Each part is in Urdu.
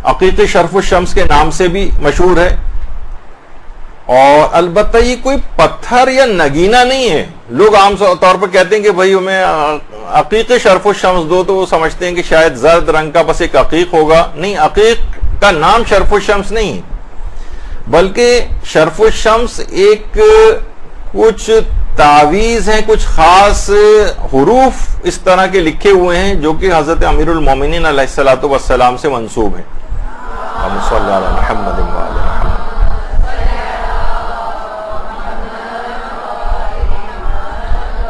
عقیق شرف الشمس کے نام سے بھی مشہور ہے. اور البتہ یہ کوئی پتھر یا نگینہ نہیں ہے. لوگ عام طور پر کہتے ہیں کہ بھائی ہمیں عقیق شرف الشمس دو، تو وہ سمجھتے ہیں کہ شاید زرد رنگ کا بس ایک عقیق ہوگا. نہیں، عقیق کا نام شرف الشمس نہیں، بلکہ شرف الشمس ایک کچھ تعویذ ہیں، کچھ خاص حروف اس طرح کے لکھے ہوئے ہیں جو کہ حضرت امیر المومنین علیہ الصلوۃ والسلام سے منسوب ہیں. اللہم صلی علی محمد وعلی محمد.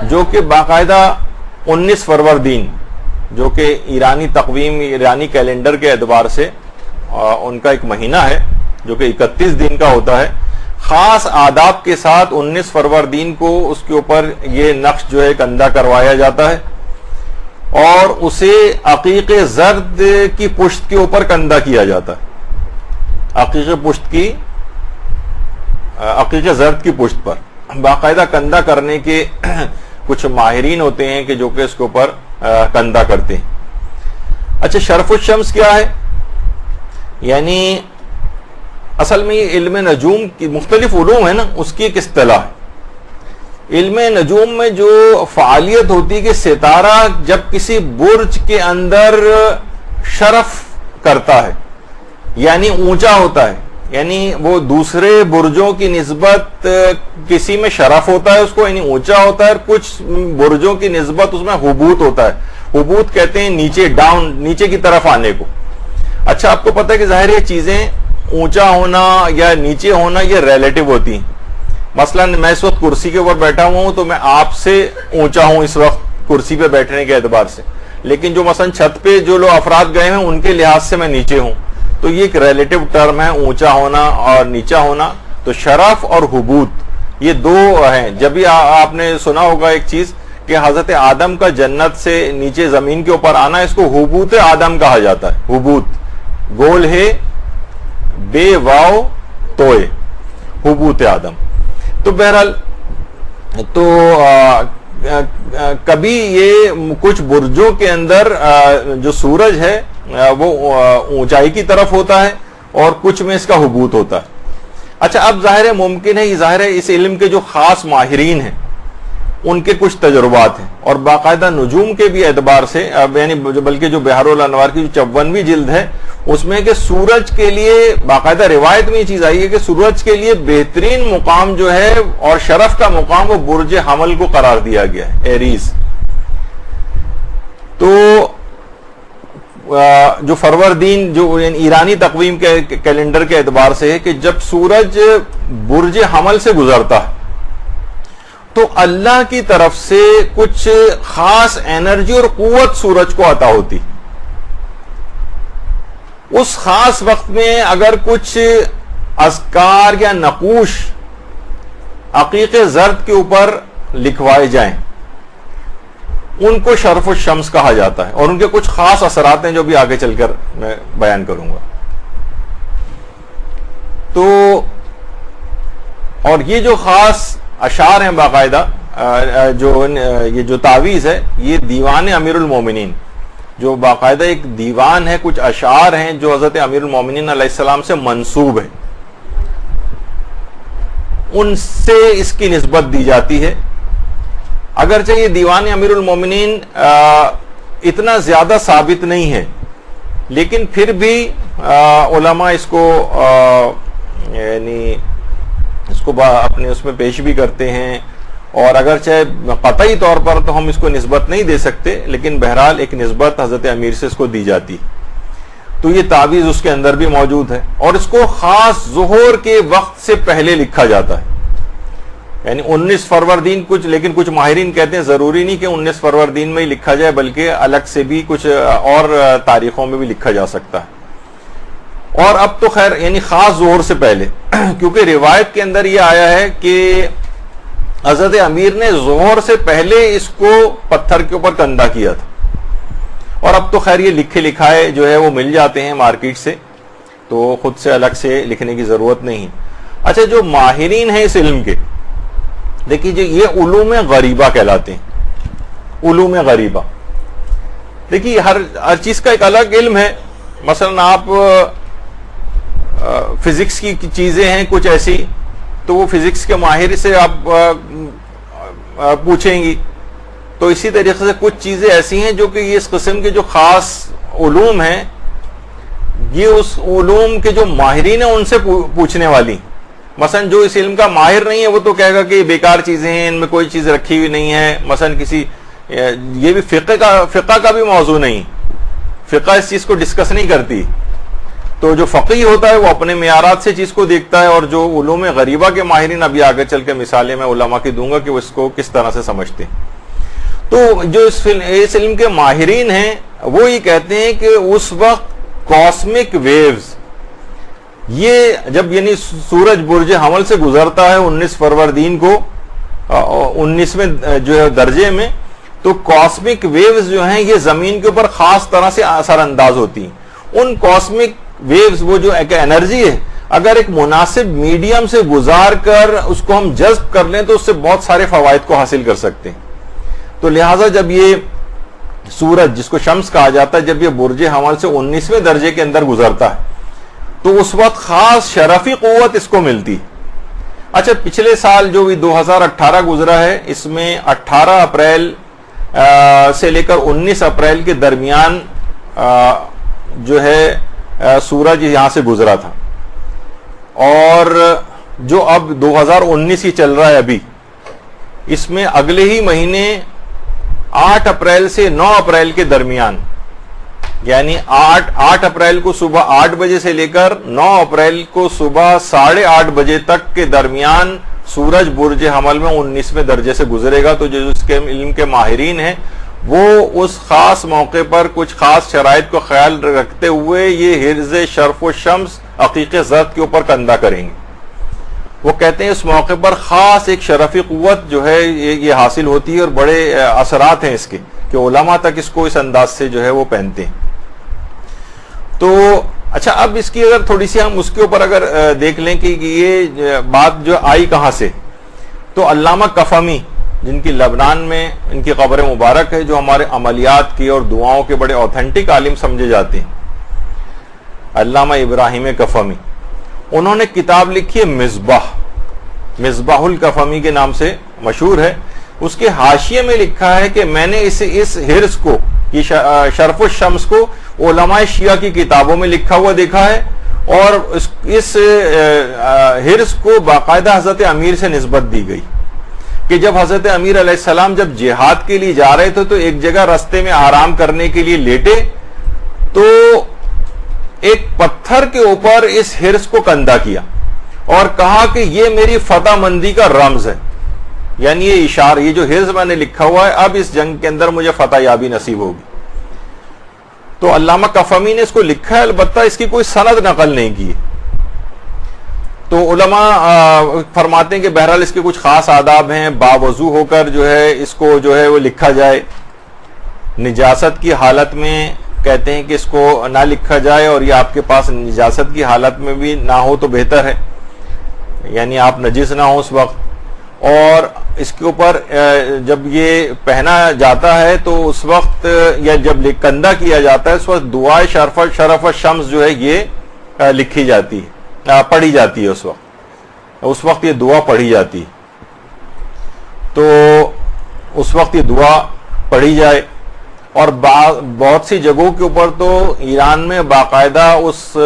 جو کہ باقاعدہ 19 فروردین، جو کہ ایرانی تقویم، ایرانی کیلنڈر کے اعتبار سے ان کا ایک مہینہ ہے جو کہ 31 دن کا ہوتا ہے، خاص آداب کے ساتھ 19 فروردین کو اس کے اوپر یہ نقش جو ہے کندہ کروایا جاتا ہے، اور اسے عقیق زرد کی پشت کے اوپر کندہ کیا جاتا ہے. عقیق زرد کی پشت پر باقاعدہ کندہ کرنے کے کچھ ماہرین ہوتے ہیں کہ جو کہ اس کے اوپر کندہ کرتے ہیں. اچھا، شرف الشمس کیا ہے؟ یعنی اصل میں یہ علم نجوم کی مختلف علوم ہے نا، اس کی ایک اصطلاح ہے. علم نجوم میں جو فعالیت ہوتی ہے کہ ستارہ جب کسی برج کے اندر شرف کرتا ہے، یعنی اونچا ہوتا ہے، یعنی وہ دوسرے برجوں کی نسبت کسی میں شرف ہوتا ہے اس کو، یعنی اونچا ہوتا ہے، اور کچھ برجوں کی نسبت اس میں حبوط ہوتا ہے. حبوط کہتے ہیں نیچے، ڈاؤن، نیچے کی طرف آنے کو. اچھا، آپ کو پتہ ہے کہ ظاہر یہ چیزیں اونچا ہونا یا نیچے ہونا یہ ریلیٹو ہوتی ہیں. مثلا میں اس وقت کرسی کے اوپر بیٹھا ہوا ہوں تو میں آپ سے اونچا ہوں اس وقت کرسی پہ بیٹھنے کے اعتبار سے، لیکن جو مثلا چھت پہ جو لوگ افراد گئے ہیں ان کے لحاظ سے میں نیچے ہوں. تو یہ ایک ریلیٹو ٹرم ہے، اونچا ہونا اور نیچا ہونا. تو شرف اور حبوط یہ دو ہیں. جب بھی آپ نے سنا ہوگا ایک چیز کہ حضرت آدم کا جنت سے نیچے زمین کے اوپر آنا، اس کو حبوط آدم کہا جاتا ہے. حبوط گول ہے، بے واو توئے، حبوط آدم. تو بہرحال تو کبھی یہ کچھ برجوں کے اندر جو سورج ہے وہ اونچائی کی طرف ہوتا ہے اور کچھ میں اس کا حبوط ہوتا ہے. اچھا، اب ظاہر ہے ممکن ہے، یہ ظاہر ہے اس علم کے جو خاص ماہرین ہیں ان کے کچھ تجربات ہیں، اور باقاعدہ نجوم کے بھی اعتبار سے، یعنی بلکہ جو بحار الانوار کی جو 54ویں جلد ہے اس میں کہ سورج کے لیے باقاعدہ روایت میں یہ چیز آئی ہے کہ سورج کے لیے بہترین مقام جو ہے اور شرف کا مقام وہ برج حمل کو قرار دیا گیا ہے، ایریز. تو جو فروردین جو ایرانی تقویم کے کیلنڈر کے اعتبار سے ہے کہ جب سورج برج حمل سے گزرتا ہے تو اللہ کی طرف سے کچھ خاص انرجی اور قوت سورج کو عطا ہوتی. اس خاص وقت میں اگر کچھ اذکار یا نقوش عقیق زرد کے اوپر لکھوائے جائیں ان کو شرف الشمس کہا جاتا ہے، اور ان کے کچھ خاص اثرات ہیں جو بھی آگے چل کر میں بیان کروں گا. تو اور یہ جو خاص اشعار ہیں باقاعدہ یہ جو تعویذ ہے یہ دیوان امیر المومنین، جو باقاعدہ ایک دیوان ہے، کچھ اشعار ہیں جو حضرت امیر المومنین علیہ السلام سے منسوب ہیں، ان سے اس کی نسبت دی جاتی ہے. اگرچہ یہ دیوان امیر المومنین اتنا زیادہ ثابت نہیں ہے، لیکن پھر بھی علماء اس کو یعنی اس کو اپنے اس میں پیش بھی کرتے ہیں، اور اگرچہ قطعی طور پر تو ہم اس کو نسبت نہیں دے سکتے، لیکن بہرحال ایک نسبت حضرت امیر سے اس کو دی جاتی. تو یہ تعویذ اس کے اندر بھی موجود ہے، اور اس کو خاص ظہر کے وقت سے پہلے لکھا جاتا ہے، یعنی 19 فروردین لیکن کچھ ماہرین کہتے ہیں ضروری نہیں کہ 19 فروردین میں ہی لکھا جائے، بلکہ الگ سے بھی کچھ اور تاریخوں میں بھی لکھا جا سکتا ہے. اور اب تو خیر یعنی خاص ظہر سے پہلے، کیونکہ روایت کے اندر یہ آیا ہے کہ حضرت امیر نے ظہر سے پہلے اس کو پتھر کے اوپر کندہ کیا تھا. اور اب تو خیر یہ لکھے لکھائے جو ہے وہ مل جاتے ہیں مارکیٹ سے، تو خود سے الگ سے لکھنے کی ضرورت نہیں. اچھا، جو ماہرین ہیں اس علم کے، دیکھیے یہ علوم غریبہ کہلاتے ہیں. علوم غریبہ دیکھیے ہر چیز کا ایک الگ علم ہے. مثلا آپ فزکس کی چیزیں ہیں کچھ ایسی، تو وہ فزکس کے ماہر سے آپ پوچھیں گی. تو اسی طریقے سے کچھ چیزیں ایسی ہیں جو کہ یہ اس قسم کے جو خاص علوم ہیں، یہ اس علوم کے جو ماہرین ہیں ان سے پوچھنے والی. مثلا جو اس علم کا ماہر نہیں ہے وہ تو کہے گا کہ یہ بیکار چیزیں ہیں، ان میں کوئی چیز رکھی ہوئی نہیں ہے. مثلا یہ بھی فقہ کا بھی موضوع نہیں، فقہ اس چیز کو ڈسکس نہیں کرتی. تو جو فقیہ ہوتا ہے وہ اپنے معیارات سے چیز کو دیکھتا ہے، اور جو علوم غریبہ کے ماہرین، ابھی آگے چل کے مثالیں میں علماء کی دوں گا کہ وہ اس کو کس طرح سے سمجھتے ہیں. تو جو اس علم کے ماہرین ہیں وہ یہ کہتے ہیں کہ اس وقت کاسمک ویوز، یہ جب یعنی سورج برج حمل سے گزرتا ہے 19 فروردین کو 19ویں جو ہے درجے میں، تو کاسمک ویوز جو ہیں یہ زمین کے اوپر خاص طرح سے اثر انداز ہوتی ہیں. ان کاسمک ویوز، وہ جو ایک انرجی ہے، اگر ایک مناسب میڈیم سے گزار کر اس کو ہم جذب کر لیں تو اس سے بہت سارے فوائد کو حاصل کر سکتے ہیں. تو لہٰذا جب یہ سورج، جس کو شمس کہا جاتا ہے، جب یہ برج حمل سے 19ویں درجے کے اندر گزرتا ہے تو اس وقت خاص شرفی قوت اس کو ملتی. اچھا، پچھلے سال جو 2018 گزرا ہے، اس میں 18 اپریل سے لے کر 19 اپریل کے درمیان جو ہے سورج یہاں سے گزرا تھا. اور جو اب 2019 ہی چل رہا ہے ابھی، اس میں اگلے ہی مہینے 8 اپریل سے 9 اپریل کے درمیان، یعنی 8 اپریل کو صبح 8 بجے سے لے کر 9 اپریل کو صبح 8:30 بجے تک کے درمیان سورج برج حمل میں 19ویں درجے سے گزرے گا. تو جو اس کے علم کے ماہرین ہیں وہ اس خاص موقع پر کچھ خاص شرائط کو خیال رکھتے ہوئے یہ حرز شرف و شمس عقیق زرد کے اوپر کندہ کریں گے. وہ کہتے ہیں اس موقع پر خاص ایک شرفی قوت جو ہے یہ حاصل ہوتی ہے، اور بڑے اثرات ہیں اس کے کہ علماء تک اس کو اس انداز سے جو ہے وہ پہنتے ہیں. تو اچھا، اب اس کی اگر تھوڑی سی ہم اس کے اوپر اگر دیکھ لیں کہ یہ بات جو آئی کہاں سے، تو علامہ کفمی، جن کی لبنان میں ان کی قبر مبارک ہے، جو ہمارے عملیات کی اور دعاؤں کے بڑے اوتھینٹک عالم سمجھے جاتے ہیں، علامہ ابراہیم کفمی، انہوں نے کتاب لکھی ہے مصباح الکفمی کے نام سے مشہور ہے. اس کے حاشیے میں لکھا ہے کہ میں نے اس حرز کو، یہ شرف الشمس کو علماء شیعہ کی کتابوں میں لکھا ہوا دیکھا ہے، اور اس حرز کو باقاعدہ حضرت امیر سے نسبت دی گئی کہ جب حضرت امیر علیہ السلام جب جہاد کے لیے جا رہے تھے تو ایک جگہ رستے میں آرام کرنے کے لیے لیٹے، تو ایک پتھر کے اوپر اس حرز کو کندہ کیا اور کہا کہ یہ میری فتح مندی کا رمز ہے، یعنی یہ اشارہ، یہ جو حرز میں نے لکھا ہوا ہے، اب اس جنگ کے اندر مجھے فتح یابی نصیب ہوگی. تو علامہ کفمی نے اس کو لکھا ہے، البتہ اس کی کوئی سند نقل نہیں کی. تو علماء فرماتے ہیں کہ بہرحال اس کے کچھ خاص آداب ہیں، باوضو ہو کر جو ہے اس کو جو ہے وہ لکھا جائے، نجاست کی حالت میں کہتے ہیں کہ اس کو نہ لکھا جائے، اور یہ آپ کے پاس نجاست کی حالت میں بھی نہ ہو تو بہتر ہے، یعنی آپ نجس نہ ہو اس وقت. اور اس کے اوپر جب یہ پہنا جاتا ہے تو اس وقت، یا جب کندہ کیا جاتا ہے، اس وقت دعائے شرف الشمس جو ہے یہ لکھی جاتی ہے، پڑھی جاتی ہے. اس وقت یہ دعا پڑھی جاتی ہے. تو اس وقت یہ دعا پڑھی جائے. اور بہت سی جگہوں کے اوپر تو ایران میں باقاعدہ اس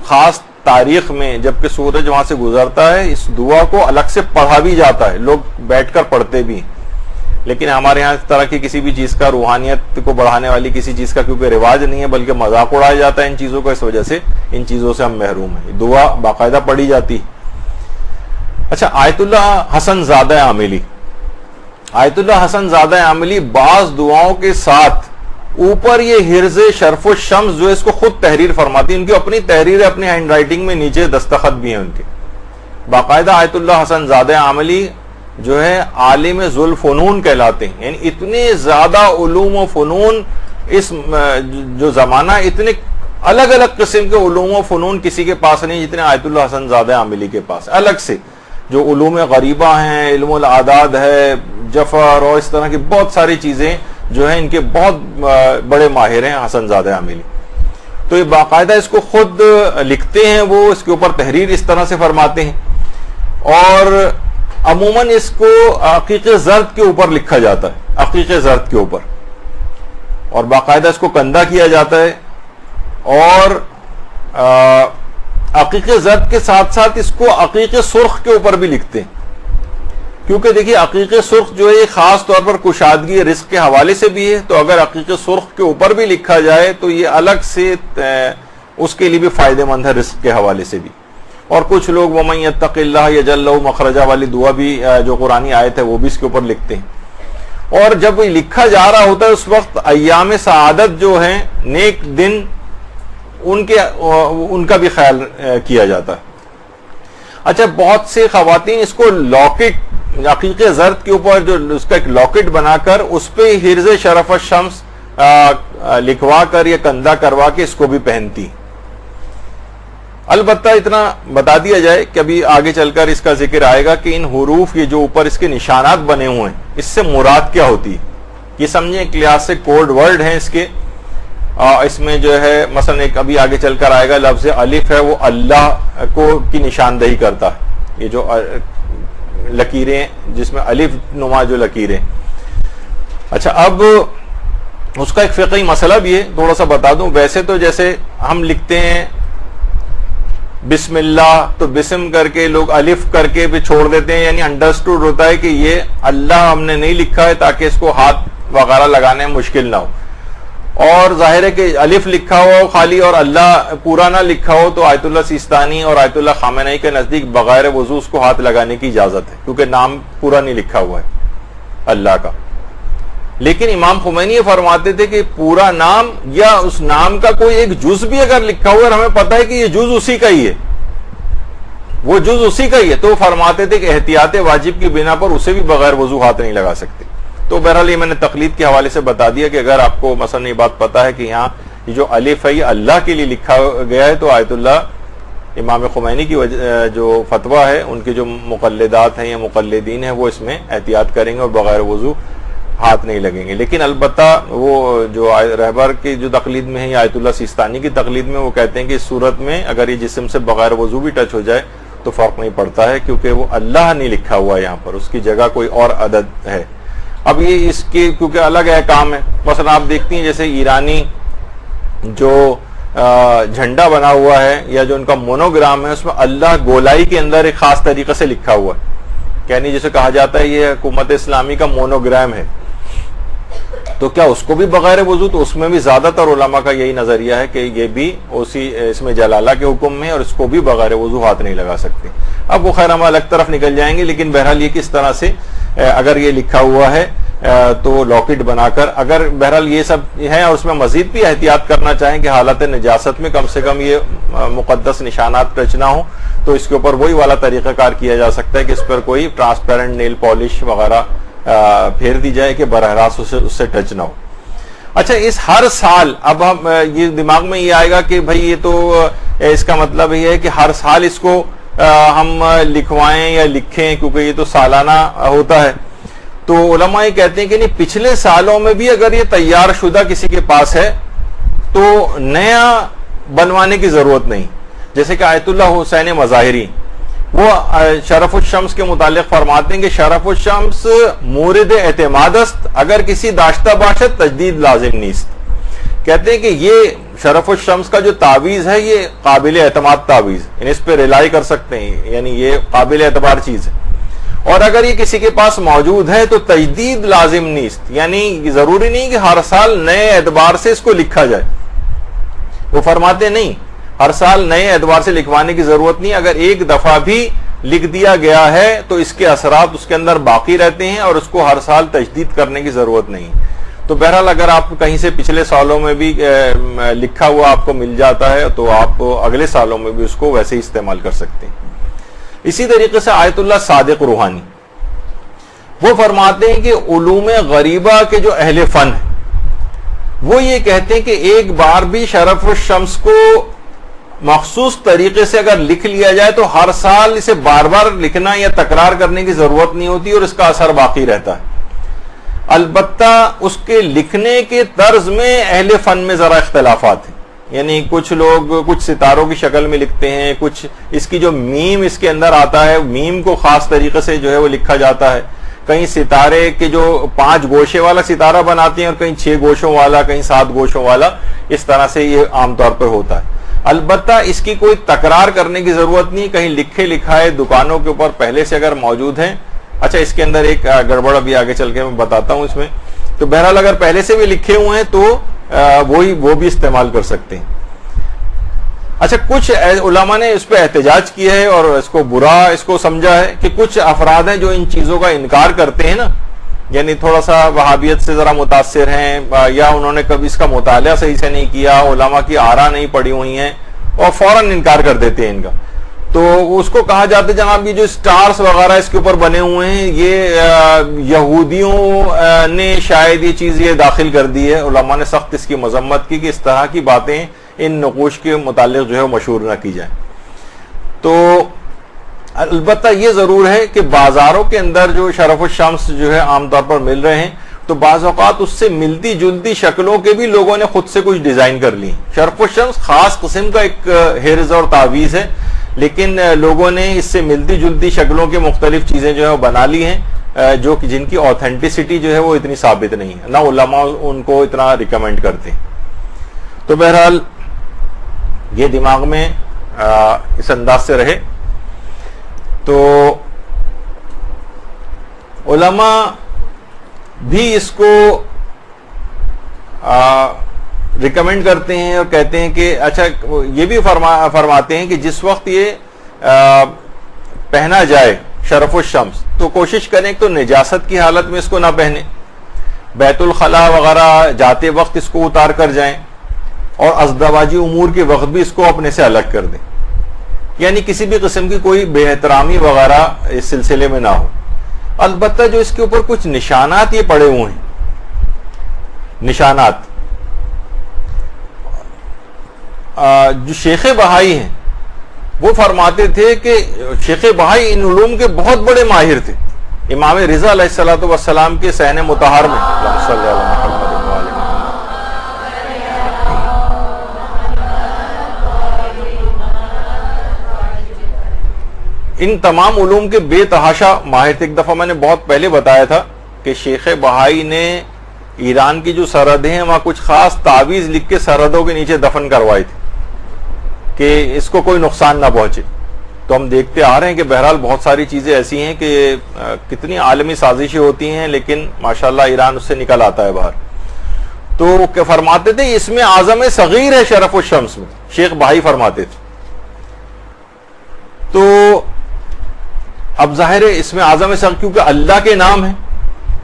خاص تاریخ میں جبکہ سورج وہاں سے گزرتا ہے، اس دعا کو الگ سے پڑھا بھی جاتا ہے، لوگ بیٹھ کر پڑھتے بھی. لیکن ہمارے ہاں اس طرح کی کسی بھی چیز کا، روحانیت کو بڑھانے والی کسی چیز کا کیونکہ رواج نہیں ہے، بلکہ مذاق اڑایا جاتا ہے ان چیزوں کا، اس وجہ سے ان چیزوں سے ہم محروم ہیں. دعا باقاعدہ پڑھی جاتی. اچھا، آیت اللہ حسن زادہ عاملی، آیت اللہ حسن زادہ عاملی بعض دعاؤں کے ساتھ اوپر یہ حرز شرف الشمس جو ہے اس کو خود تحریر فرماتی ہیں. ان کی اپنی تحریر ہے، اپنی ہینڈ رائٹنگ میں نیچے دستخط بھی ہیں ان کے. باقاعدہ آیت اللہ حسن زادہ عاملی جو ہے عالم ذوالفنون کہلاتے ہیں، یعنی اتنے زیادہ علوم و فنون اس جو زمانہ، اتنے الگ الگ قسم کے علوم و فنون کسی کے پاس نہیں جتنے آیت اللہ حسن زادہ عاملی کے پاس. الگ سے جو علوم غریبہ ہیں، علم العداد ہے، جفر اور اس طرح کی بہت ساری چیزیں جو ہیں، ان کے بہت بڑے ماہر ہیں حسن زادہ عاملی. تو یہ باقاعدہ اس کو خود لکھتے ہیں، وہ اس کے اوپر تحریر اس طرح سے فرماتے ہیں، اور عموماً اس کو عقیق زرد کے اوپر لکھا جاتا ہے، عقیق زرد کے اوپر، اور باقاعدہ اس کو کندہ کیا جاتا ہے، اور عقیق زرد کے ساتھ ساتھ اس کو عقیق سرخ کے اوپر بھی لکھتے ہیں، کیونکہ دیکھیے عقیق سرخ جو ہے خاص طور پر کشادگی رزق کے حوالے سے بھی ہے، تو اگر عقیق سرخ کے اوپر بھی لکھا جائے تو یہ الگ سے اس کے لیے بھی فائدہ مند ہے رزق کے حوالے سے بھی۔ اور کچھ لوگ وَمَن يَتَّقِ اللَّهَ يَجْعَل لَهُ مَخْرَجًا والی دعا بھی جو قرآنی آیت ہے وہ بھی اس کے اوپر لکھتے ہیں، اور جب یہ لکھا جا رہا ہوتا ہے اس وقت ایام سعادت جو ہیں، نیک دن، ان کا بھی خیال کیا جاتا ہے۔ اچھا، بہت سے خواتین اس کو لاکٹ، عقیق زرد کے اوپر جو اس کا ایک لاکٹ بنا کر اس پہ حرز شرف الشمس لکھوا کر یا کندہ کروا کے اس کو بھی پہنتی۔ البتہ اتنا بتا دیا جائے کہ ابھی آگے چل کر اس کا ذکر آئے گا کہ ان حروف یہ جو اوپر اس کے نشانات بنے ہوئے ہیں، اس سے مراد کیا ہوتی ہے، یہ سمجھیں ایک لحاظ سے کوڈ ورڈ ہیں اس کے۔ اس میں جو ہے مثلا ایک ابھی آگے چل کر آئے گا لفظ الف ہے، وہ اللہ کو کی نشاندہی کرتا ہے، یہ جو لکیریں جس میں الف نما جو لکیریں۔ اچھا، اب اس کا ایک فقہی مسئلہ بھی ہے، تھوڑا سا بتا دوں۔ ویسے تو جیسے ہم لکھتے ہیں بسم اللہ، تو بسم کر کے لوگ الف کر کے بھی چھوڑ دیتے ہیں، یعنی انڈرسٹوڈ ہوتا ہے کہ یہ اللہ ہم نے نہیں لکھا ہے تاکہ اس کو ہاتھ وغیرہ لگانے میں مشکل نہ ہو، اور ظاہر ہے کہ الف لکھا ہو خالی اور اللہ پورا نہ لکھا ہو تو آیت اللہ سیستانی اور آیت اللہ خامنئی کے نزدیک بغیر وضو اس کو ہاتھ لگانے کی اجازت ہے، کیونکہ نام پورا نہیں لکھا ہوا ہے اللہ کا۔ لیکن امام خمینی یہ فرماتے تھے کہ پورا نام یا اس نام کا کوئی ایک جز بھی اگر لکھا ہوا ہے اور ہمیں پتہ ہے کہ یہ جز اسی کا ہی ہے، وہ جز اسی کا ہی ہے، تو فرماتے تھے کہ احتیاط واجب کی بنا پر اسے بھی بغیر وضو ہاتھ نہیں لگا سکتے۔ تو بہرحال یہ میں نے تقلید کے حوالے سے بتا دیا کہ اگر آپ کو مثلا یہ بات پتا ہے کہ یہاں یہ جو الف ہے یہ اللہ کے لیے لکھا گیا ہے، تو آیت اللہ امام خمینی کی جو فتویٰ ہے، ان کے جو مقلدات ہیں یا مقلدین ہیں، وہ اس میں احتیاط کریں گے اور بغیر وضو ہاتھ نہیں لگیں گے۔ لیکن البتہ وہ جو رہبر کی جو تقلید میں ہے یا آیت اللہ سیستانی کی تقلید میں، وہ کہتے ہیں کہ اس صورت میں اگر یہ جسم سے بغیر وضو بھی ٹچ ہو جائے تو فرق نہیں پڑتا ہے، کیونکہ وہ اللہ نہیں لکھا ہوا ہے، یہاں پر اس کی جگہ کوئی اور عدد ہے۔ اب یہ اس کے کیونکہ الگ احکام ہے، مثلا آپ دیکھتی ہیں جیسے ایرانی جو جھنڈا بنا ہوا ہے یا جو ان کا مونوگرام ہے، اس میں اللہ گولائی کے اندر ایک خاص طریقے سے لکھا ہوا ہے، یعنی جسے کہا جاتا ہے یہ حکومت اسلامی کا مونوگرام ہے، تو کیا اس کو بھی بغیر وضو؟ تو اس میں بھی زیادہ تر علماء کا یہی نظریہ ہے کہ یہ بھی اسی اس میں جلالہ کے حکم میں، اور اس کو بھی بغیر وضو ہاتھ نہیں لگا سکتے۔ اب وہ خیر ہم الگ طرف نکل جائیں گے، لیکن بہرحال یہ کس طرح سے اگر یہ لکھا ہوا ہے تو لاکٹ بنا کر، اگر بہرحال یہ سب ہے اور اس میں مزید بھی احتیاط کرنا چاہیں کہ حالت نجاست میں کم سے کم یہ مقدس نشانات ٹچ نہ ہوں، تو اس کے اوپر وہی والا طریقہ کار کیا جا سکتا ہے کہ اس پر کوئی ٹرانسپیرنٹ نیل پالش وغیرہ پھیر دی جائے کہ براہ راست اس سے ٹچ نہ ہو۔ اچھا، اس ہر سال اب ہم یہ دماغ میں یہ آئے گا کہ بھائی یہ تو اس کا مطلب یہ ہے کہ ہر سال اس کو ہم لکھوائیں یا لکھیں، کیونکہ یہ تو سالانہ ہوتا ہے۔ تو علماء یہ کہتے ہیں کہ نہیں، پچھلے سالوں میں بھی اگر یہ تیار شدہ کسی کے پاس ہے تو نیا بنوانے کی ضرورت نہیں۔ جیسے کہ آیت اللہ حسین مظاہری، وہ شرف الشمس کے متعلق فرماتے ہیں کہ شرف الشمس مورد اعتماد است، اگر کسی داشتہ باشد تجدید لازم نیست۔ کہتے ہیں کہ یہ شرف الشمس کا جو تعویذ ہے یہ قابل اعتماد تعویذ، یعنی اس پہ ریلائی کر سکتے ہیں، یعنی یہ قابل اعتبار چیز ہے، اور اگر یہ کسی کے پاس موجود ہے تو تجدید لازم نیست، یعنی ضروری نہیں کہ ہر سال نئے اعتبار سے اس کو لکھا جائے۔ وہ فرماتے نہیں، ہر سال نئے اعتبار سے لکھوانے کی ضرورت نہیں، اگر ایک دفعہ بھی لکھ دیا گیا ہے تو اس کے اثرات اس کے اندر باقی رہتے ہیں اور اس کو ہر سال تجدید کرنے کی ضرورت نہیں۔ تو بہرحال اگر آپ کہیں سے پچھلے سالوں میں بھی لکھا ہوا آپ کو مل جاتا ہے تو آپ اگلے سالوں میں بھی اس کو ویسے ہی استعمال کر سکتے ہیں۔ اسی طریقے سے آیت اللہ صادق روحانی، وہ فرماتے ہیں کہ علوم غریبہ کے جو اہل فن ہیں وہ یہ کہتے ہیں کہ ایک بار بھی شرف الشمس کو مخصوص طریقے سے اگر لکھ لیا جائے تو ہر سال اسے بار بار لکھنا یا تکرار کرنے کی ضرورت نہیں ہوتی اور اس کا اثر باقی رہتا ہے۔ البتہ اس کے لکھنے کے طرز میں اہل فن میں ذرا اختلافات ہیں، یعنی کچھ لوگ کچھ ستاروں کی شکل میں لکھتے ہیں، کچھ اس کی جو میم اس کے اندر آتا ہے میم کو خاص طریقے سے جو ہے وہ لکھا جاتا ہے، کہیں ستارے کے جو 5 گوشے والا ستارہ بناتے ہیں اور کہیں 6 گوشوں والا، کہیں 7 گوشوں والا، اس طرح سے یہ عام طور پر ہوتا ہے۔ البتہ اس کی کوئی تکرار کرنے کی ضرورت نہیں، کہیں لکھے لکھائے دکانوں کے اوپر پہلے سے اگر موجود ہیں۔ اچھا اس کے اندر ایک گڑبڑ ابھی آگے چل کے میں بتاتا ہوں اس میں، تو بہرحال اگر پہلے سے بھی لکھے ہوئے ہیں تو وہ بھی استعمال کر سکتے ہیں۔ اچھا کچھ علماء نے اس پہ احتجاج کیا ہے اور اس کو برا اس کو سمجھا ہے کہ کچھ افراد ہیں جو ان چیزوں کا انکار کرتے ہیں نا، یعنی تھوڑا سا وہابیت سے ذرا متاثر ہیں یا انہوں نے کبھی اس کا مطالعہ صحیح سے نہیں کیا، علماء کی آراء نہیں پڑھی ہوئی ہیں اور فوراً انکار کر دیتے ہیں ان کا، تو اس کو کہا جاتا ہے جناب یہ جو سٹارز وغیرہ اس کے اوپر بنے ہوئے ہیں یہ یہودیوں نے شاید یہ چیز یہ داخل کر دی ہے۔ علماء نے سخت اس کی مذمت کی کہ اس طرح کی باتیں ان نقوش کے متعلق جو ہے مشہور نہ کی جائیں۔ تو البتہ یہ ضرور ہے کہ بازاروں کے اندر جو شرف الشمس جو ہے عام طور پر مل رہے ہیں تو بعض اوقات اس سے ملتی جلتی شکلوں کے بھی لوگوں نے خود سے کچھ ڈیزائن کر لی۔ شرف الشمس خاص قسم کا ایک حرز اور تعویذ ہے، لیکن لوگوں نے اس سے ملتی جلتی شکلوں کے مختلف چیزیں جو ہے بنا لی ہیں جو جن کی آتھینٹسٹی جو ہے وہ اتنی ثابت نہیں ہے، نہ علماء ان کو اتنا ریکمینڈ کرتے ہیں۔ تو بہرحال یہ دماغ میں اس انداز سے رہے۔ تو علماء بھی اس کو ریکمینڈ کرتے ہیں اور کہتے ہیں کہ اچھا یہ بھی فرماتے ہیں کہ جس وقت یہ پہنا جائے شرف الشمس تو کوشش کریں تو نجاست کی حالت میں اس کو نہ پہنے، بیت الخلاء وغیرہ جاتے وقت اس کو اتار کر جائیں اور ازدواجی امور کے وقت بھی اس کو اپنے سے الگ کر دیں، یعنی کسی بھی قسم کی کوئی بے احترامی وغیرہ اس سلسلے میں نہ ہو۔ البتہ جو اس کے اوپر کچھ نشانات یہ پڑے ہوئے ہیں، نشانات جو شیخ بہائی ہیں وہ فرماتے تھے کہ شیخ بہائی ان علوم کے بہت بڑے ماہر تھے، امام رضا علیہ الصلوۃ والسلام کے صحن مطہر میں ان تمام علوم کے بے تحاشا ماہر تھے۔ ایک دفعہ میں نے بہت پہلے بتایا تھا کہ شیخ بہائی نے ایران کی جو سرحدیں ہیں وہاں کچھ خاص تعویذ لکھ کے سرحدوں کے نیچے دفن کروائی تھی کہ اس کو کوئی نقصان نہ پہنچے۔ تو ہم دیکھتے آ رہے ہیں کہ بہرحال بہت ساری چیزیں ایسی ہیں کہ کتنی عالمی سازشیں ہوتی ہیں لیکن ماشاءاللہ ایران اس سے نکل آتا ہے باہر۔ تو فرماتے تھے اس میں اعظم صغیر ہے شرف الشمس میں، شیخ بہائی فرماتے تھے۔ تو اب ظاہر ہے اس میں اعظم صغیر کیونکہ اللہ کے نام ہے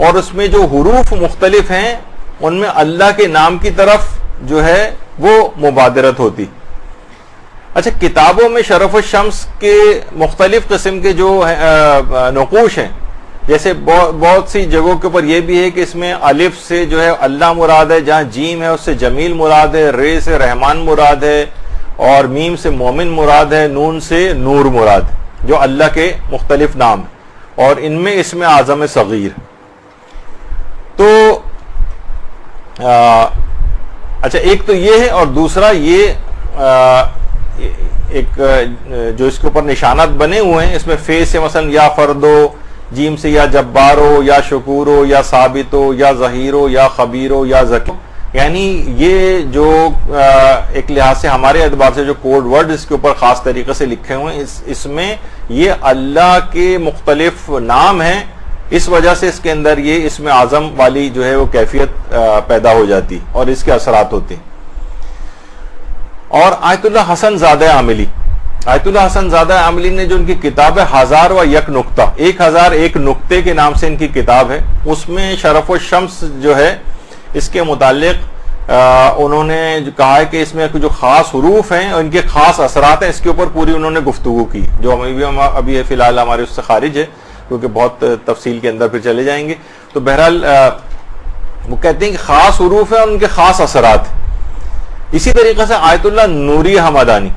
اور اس میں جو حروف مختلف ہیں ان میں اللہ کے نام کی طرف جو ہے وہ مبادرت ہوتی۔ اچھا کتابوں میں شرف الشمس کے مختلف قسم کے جو نقوش ہیں، جیسے بہت سی جگہوں کے اوپر یہ بھی ہے کہ اس میں الف سے جو ہے اللہ مراد ہے، جہاں جیم ہے اس سے جمیل مراد ہے، رے سے رحمان مراد ہے اور میم سے مومن مراد ہے، نون سے نور مراد ہے، جو اللہ کے مختلف نام ہیں اور ان میں اس میں اعظم صغیر۔ تو اچھا ایک تو یہ ہے اور دوسرا یہ ایک جو اس کے اوپر نشانات بنے ہوئے ہیں اس میں فے سے مثلا یا فردو، جیم سے یا جبارو یا شکورو یا ثابتو یا ظہیرو یا خبیرو یا ذکی، یعنی یہ جو ایک لحاظ سے ہمارے اعتبار سے جو کوڈ ورڈ اس کے اوپر خاص طریقے سے لکھے ہوئے ہیں اس میں یہ اللہ کے مختلف نام ہیں، اس وجہ سے اس کے اندر یہ اسم اعظم والی جو ہے وہ کیفیت پیدا ہو جاتی اور اس کے اثرات ہوتے ہیں۔ اور آیت اللہ حسن زادہ عاملی، آیت اللہ حسن زادہ عاملی نے جو ان کی کتاب ہے 1001 نقطہ، 1001 نقطے کے نام سے ان کی کتاب ہے، اس میں شرف الشمس جو ہے اس کے متعلق انہوں نے کہا ہے کہ اس میں جو خاص حروف ہیں اور ان کے خاص اثرات ہیں اس کے اوپر پوری انہوں نے گفتگو کی، جو ابھی فی الحال ہمارے اس سے خارج ہے کیونکہ بہت تفصیل کے اندر پھر چلے جائیں گے۔ تو بہرحال وہ کہتے ہیں کہ خاص حروف ہیں اور ان کے خاص اثرات ہیں۔ اسی طریقے سے آیت اللہ نوری حمدانی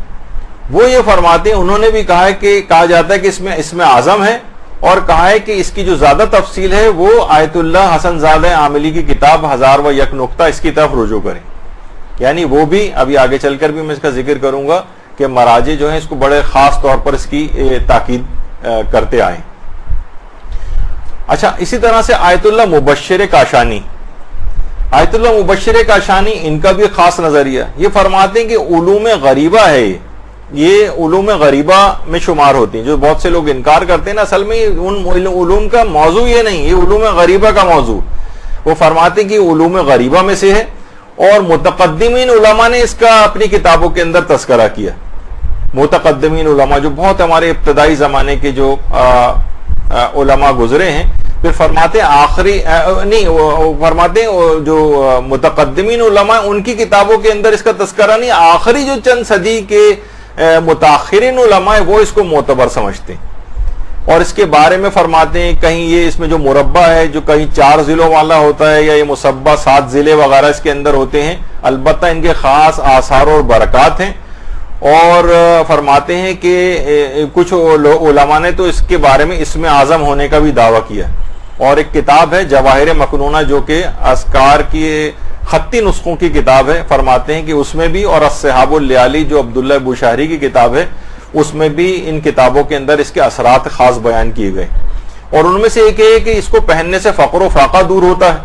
وہ یہ فرماتے ہیں، انہوں نے بھی کہا ہے کہ کہا جاتا ہے کہ اس میں اسم اعظم ہے اور کہا ہے کہ اس کی جو زیادہ تفصیل ہے وہ آیت اللہ حسن زادہ عاملی کی کتاب 1001 نقطہ اس کی طرف رجوع کریں۔ یعنی وہ بھی ابھی آگے چل کر بھی میں اس کا ذکر کروں گا کہ مراجع جو ہیں اس کو بڑے خاص طور پر اس کی تاکید کرتے آئے. اچھا، اسی طرح سے آیت اللہ مبشر کاشانی، آیت اللہ مبشر کاشانی ان کا بھی خاص نظریہ. یہ فرماتے ہیں کہ علوم غریبہ ہے، یہ علوم غریبہ میں شمار ہوتی ہیں. جو بہت سے لوگ انکار کرتے ہیں نا، اصل میں ان علوم کا موضوع یہ نہیں، یہ علوم غریبہ کا موضوع. وہ فرماتے ہیں کہ علوم غریبہ میں سے ہے، اور متقدمین علماء نے اس کا اپنی کتابوں کے اندر تذکرہ کیا. متقدمین علماء جو بہت ہمارے ابتدائی زمانے کے جو علماء گزرے ہیں، پھر فرماتے فرماتے جو متقدمین علماء ان کی کتابوں کے اندر اس کا تذکرہ نہیں، آخری جو چند صدی کے متاخرین علماء وہ اس کو معتبر سمجھتے ہیں. اور اس کے بارے میں فرماتے ہیں کہیں یہ اس میں جو مربع ہے جو کہیں 4 ضلعوں والا ہوتا ہے، یا یہ مصبہ 7 ضلع وغیرہ اس کے اندر ہوتے ہیں، البتہ ان کے خاص آثار اور برکات ہیں. اور فرماتے ہیں کہ کچھ علماء نے تو اس کے بارے میں اسم اعظم ہونے کا بھی دعویٰ کیا. اور ایک کتاب ہے جواہر مکنونہ جو کہ اذکار کی خطی نسخوں کی کتاب ہے، فرماتے ہیں کہ اس میں بھی، اور الصحاب اللیالی جو عبداللہ بوشہری کی کتاب ہے اس میں بھی ان کتابوں کے اندر اس کے اثرات خاص بیان کیے گئے. اور ان میں سے ایک ہے کہ اس کو پہننے سے فقر و فاقہ دور ہوتا ہے،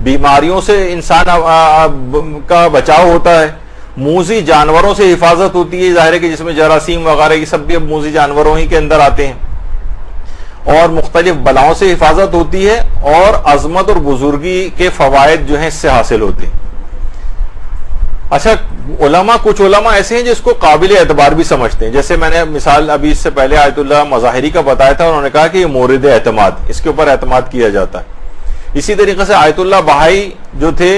بیماریوں سے انسان کا بچاؤ ہوتا ہے، موذی جانوروں سے حفاظت ہوتی ہے. ظاہر ہے کہ جس میں جراثیم وغیرہ یہ سب بھی اب موذی جانوروں ہی کے اندر آتے ہیں. اور مختلف بلاؤں سے حفاظت ہوتی ہے، اور عظمت اور بزرگی کے فوائد جو ہیں اس سے حاصل ہوتے ہیں. اچھا، کچھ علماء ایسے ہیں جو اس کو قابل اعتبار بھی سمجھتے ہیں. جیسے میں نے مثال ابھی اس سے پہلے آیت اللہ مظاہری کا بتایا تھا، انہوں نے کہا کہ یہ مورد اعتماد، اس کے اوپر اعتماد کیا جاتا ہے. اسی طریقے سے آیت اللہ بہائی جو تھے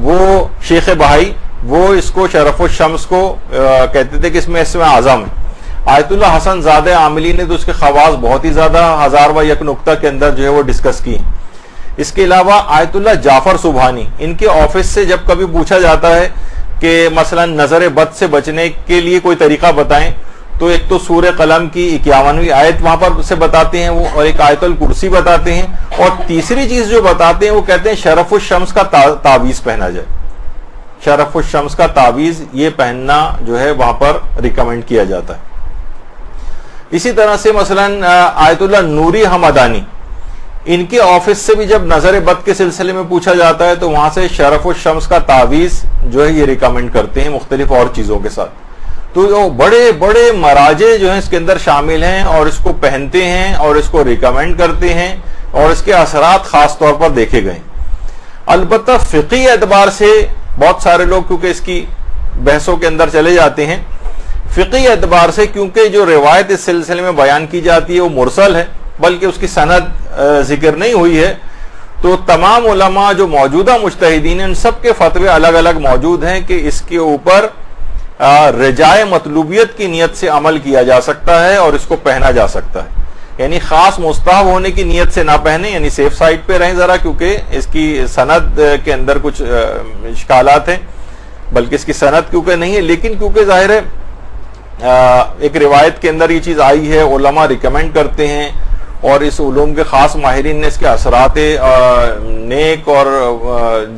وہ شیخ بہائی، وہ اس کو شرف الشمس کو کہتے تھے کہ اس میں اسم اعظم ہے. آیت اللہ حسن زادہ عاملی نے تو اس کے خواص بہت ہی زیادہ 1001 نقطہ کے اندر جو ہے وہ ڈسکس کی. اس کے علاوہ آیت اللہ جعفر سبحانی، ان کے آفس سے جب کبھی پوچھا جاتا ہے کہ مثلا نظر بد سے بچنے کے لیے کوئی طریقہ بتائیں، تو ایک تو سورہ قلم کی 51ویں آیت وہاں پر سے بتاتے ہیں وہ، اور ایک آیت الکرسی بتاتے ہیں، اور تیسری چیز جو بتاتے ہیں وہ کہتے ہیں شرف الشمس کا تعویذ پہنا جائے. شرف الشمس کا تعویذ یہ پہننا جو ہے وہاں پر ریکمینڈ کیا جاتا ہے. اسی طرح سے مثلا آیت اللہ نوری حمدانی، ان کے آفس سے بھی جب نظر بد کے سلسلے میں پوچھا جاتا ہے تو وہاں سے شرف الشمس کا تعویذ جو ہے یہ ریکمینڈ کرتے ہیں مختلف اور چیزوں کے ساتھ. تو بڑے بڑے مراجع جو ہیں اس کے اندر شامل ہیں اور اس کو پہنتے ہیں اور اس کو ریکمینڈ کرتے ہیں، اور اس کے اثرات خاص طور پر دیکھے گئے. البتہ فقہی اعتبار سے بہت سارے لوگ کیونکہ اس کی بحثوں کے اندر چلے جاتے ہیں، فقہی اعتبار سے کیونکہ جو روایت اس سلسلے میں بیان کی جاتی ہے وہ مرسل ہے، بلکہ اس کی سند ذکر نہیں ہوئی ہے، تو تمام علماء جو موجودہ مجتہدین ہیں ان سب کے فتوے الگ الگ موجود ہیں کہ اس کے اوپر رجائے مطلوبیت کی نیت سے عمل کیا جا سکتا ہے اور اس کو پہنا جا سکتا ہے. یعنی خاص مستحب ہونے کی نیت سے نہ پہنے، یعنی سیف سائڈ پہ رہیں ذرا، کیونکہ اس کی سند کے اندر کچھ اشکالات ہیں، بلکہ اس کی سند کیونکہ نہیں ہے، لیکن کیونکہ ظاہر ہے ایک روایت کے اندر یہ چیز آئی ہے، علماء ریکمینڈ کرتے ہیں، اور اس علوم کے خاص ماہرین نے اس کے اثرات نیک اور